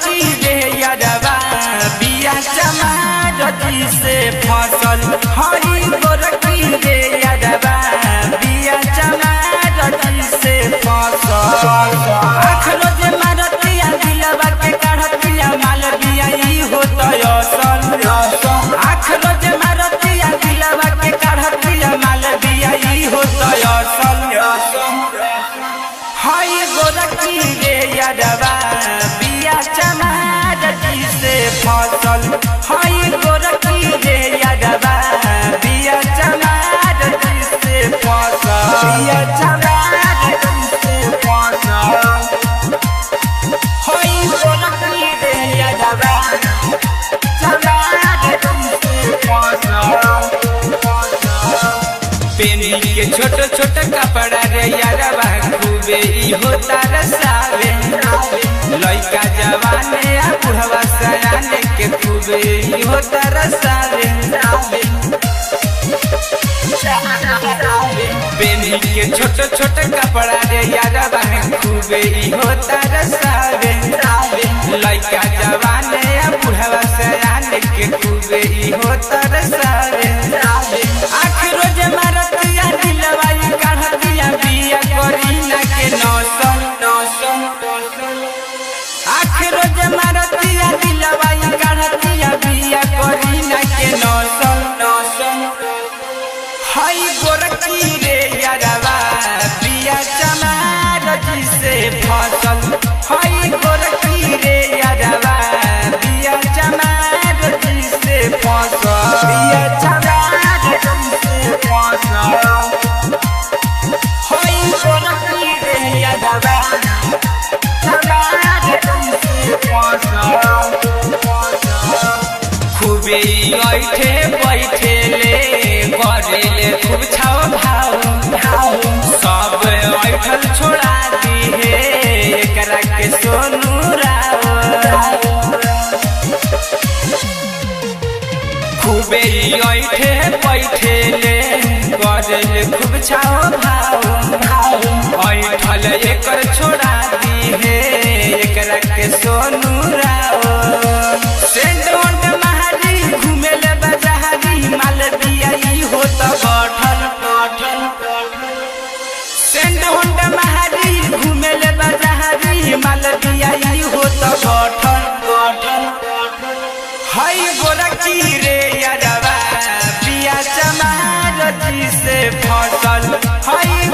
गोरखी रे यारवा बिया चमारती से फसल हई गोरखी रे यारवा बिया चमारती से फसल आँख रोज मारतिया दिलवा के काढ़तिया माल बिया ई होत असल आँख रोज मारतिया दिलवा के काढ़तिया माल बिया ई होत असल हई गोरखी रे यारवा बिया चमारती से फसल हई गोरखी रे यारवा बिया चमारती से फसल बिया चमारती से फसल हई गोरखी रे यारवा चमारती से फसल पेनी के छोट छोट कपड़ा रे यारवा खूबे ई होता रसावे लइका जवाने आ बुढ़वा सयाने के खूबे ई होता रसावे पेनी के छोट छोट कपड़ा रे यारवा खूबे ई होता रसावे लइका जवाने आ बुढ़वा सयाने के खूबे ई होता रसावे आँख रोज मारतिया दिलवाई काढ़तिया बिया करीना के नौसन आँख रोज मारतिया दिलवाई काढ़तिया बिया करीना के नौसन हई गोरखी रे यारवा बिया चमारती से फसल हई गोरखी रे यारवा बिया चमारती से फसल बिया चमारती से फसल हई गोरखी रे यारवा चमारती से फसल खूबे ऐठे बैठे ले करेले खूब छाव भाव सब ऐठल छोड़ा दी हे एकरा के सोनू राव खूबे ऐठे बैठे ले करेले खूब छाव भाव ऐठल एकर छोड़ा दी हे एकरा के सोनू राव सेंट वंट महारी घुमेले बजारी माल बिया ई होत गठल सेंट वंट महारी घुमेले बजारी माल बिया ई होत गठल हई गोरखी रे यारवा बिया चमारती से फसल हई